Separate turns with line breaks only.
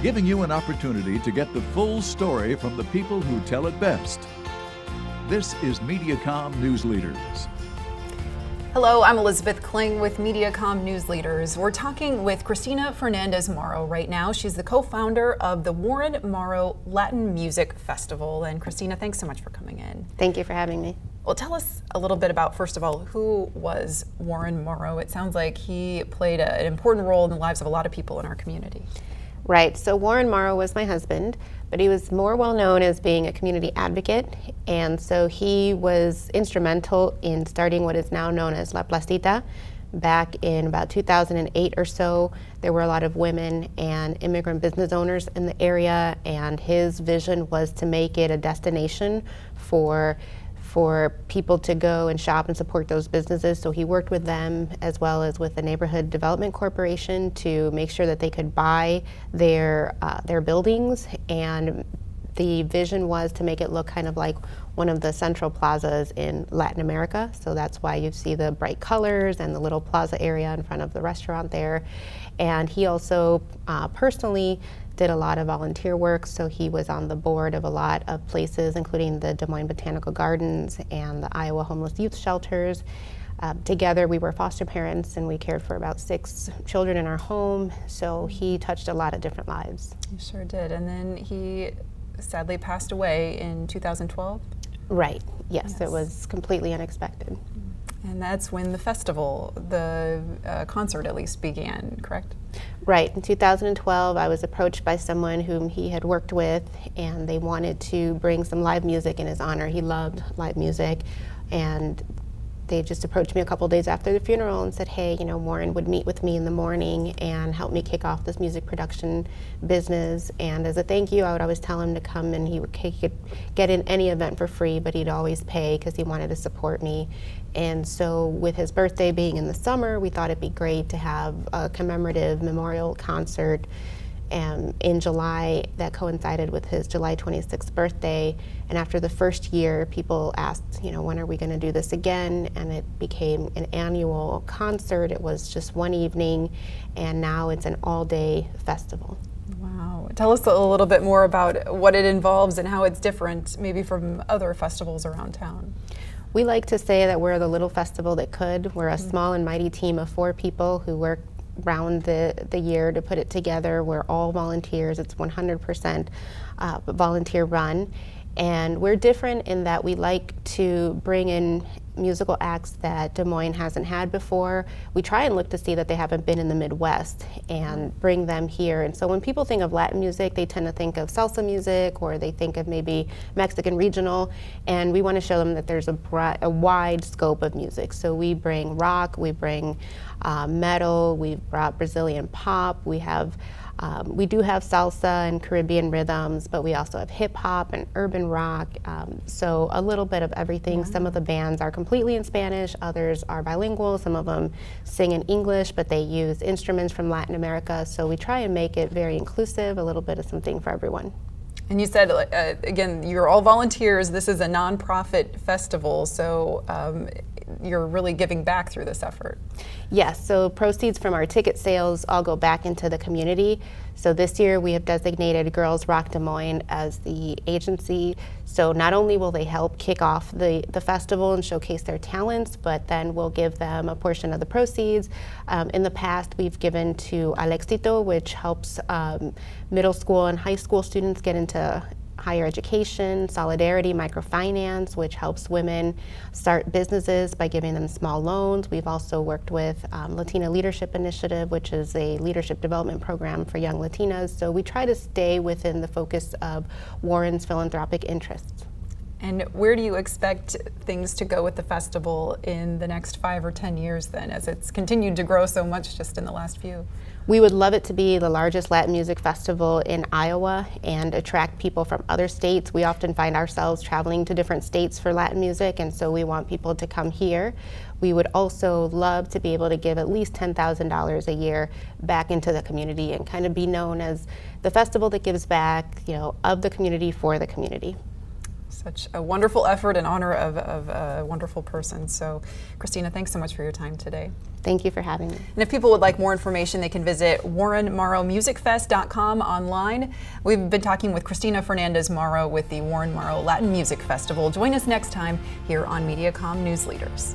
giving you an opportunity to get the full story from the people who tell it best. This is Mediacom News Leaders.
Hello, I'm Elizabeth Kling with Mediacom News Leaders. We're talking with Christina Fernandez Morrow right now. She's the co-founder of the Warren Morrow Latin Music Festival. And Christina, thanks so much for coming in.
Thank you for having me.
Well, tell us a little bit about, first of all, who was Warren Morrow? It sounds like he played an important role in the lives of a lot of people in our community.
Right, so Warren Morrow was my husband, but he was more well known as being a community advocate, and so he was instrumental in starting what is now known as La Placita. Back in about 2008 or so, there were a lot of women and immigrant business owners in the area, and his vision was to make it a destination for people to go and shop and support those businesses. So he worked with them as well as with the Neighborhood Development Corporation to make sure that they could buy their buildings, and the vision was to make it look kind of like one of the central plazas in Latin America. So that's why you see the bright colors and the little plaza area in front of the restaurant there. And he also personally did a lot of volunteer work, so he was on the board of a lot of places, including the Des Moines Botanical Gardens and the Iowa Homeless Youth Shelters. Together we were foster parents, and we cared for about 6 children in our home, so he touched a lot of different lives.
You sure did. And then he sadly passed away in 2012?
Right, yes. It was completely unexpected.
And that's when the festival, the concert at least, began, correct?
Right. In 2012, I was approached by someone whom he had worked with, and they wanted to bring some live music in his honor. He loved live music, and they just approached me a couple days after the funeral and said, hey, you know, Warren would meet with me in the morning and help me kick off this music production business. And as a thank you, I would always tell him to come, and he could get in any event for free, but he'd always pay because he wanted to support me. And so with his birthday being in the summer, we thought it'd be great to have a commemorative memorial concert in July that coincided with his July 26th birthday. And after the first year, people asked, you know, when are we going to do this again? And it became an annual concert. It was just one evening, and now it's an all-day festival.
Wow. Tell us a little bit more about what it involves and how it's different maybe from other festivals around town.
We like to say that we're the little festival that could. We're a small and mighty team of 4 people who work round the year to put it together. We're all volunteers. It's 100% volunteer run. And we're different in that we like to bring in musical acts that Des Moines hasn't had before. We try and look to see that they haven't been in the Midwest and bring them here. And so when people think of Latin music, they tend to think of salsa music, or they think of maybe Mexican regional, and we want to show them that there's a wide scope of music. So we bring rock, we bring metal, we've brought Brazilian pop, we do have salsa and Caribbean rhythms, but we also have hip hop and urban rock, so a little bit of everything. Yeah. Some of the bands are completely in Spanish, others are bilingual, some of them sing in English, but they use instruments from Latin America, so we try and make it very inclusive, a little bit of something for everyone.
And you said, again, you're all volunteers. This is a nonprofit festival, so you're really giving back through this effort.
Yes, so proceeds from our ticket sales all go back into the community. So this year we have designated Girls Rock Des Moines as the agency. So not only will they help kick off the festival and showcase their talents, but then we'll give them a portion of the proceeds. In the past, we've given to Al Éxito, which helps middle school and high school students get into higher education, Solidarity Microfinance, which helps women start businesses by giving them small loans. We've also worked with Latina Leadership Initiative, which is a leadership development program for young Latinas. So we try to stay within the focus of Warren's philanthropic interests.
And where do you expect things to go with the festival in the next 5 or 10 years then, as it's continued to grow so much just in the last few?
We would love it to be the largest Latin music festival in Iowa and attract people from other states. We often find ourselves traveling to different states for Latin music, and so we want people to come here. We would also love to be able to give at least $10,000 a year back into the community and kind of be known as the festival that gives back, you know, of the community for the community.
Such a wonderful effort in honor of a wonderful person. So, Christina, thanks so much for your time today.
Thank you for having me.
And if people would like more information, they can visit warrenmorrowmusicfest.com online. We've been talking with Christina Fernandez Morrow with the Warren Morrow Latin Music Festival. Join us next time here on Mediacom News Leaders.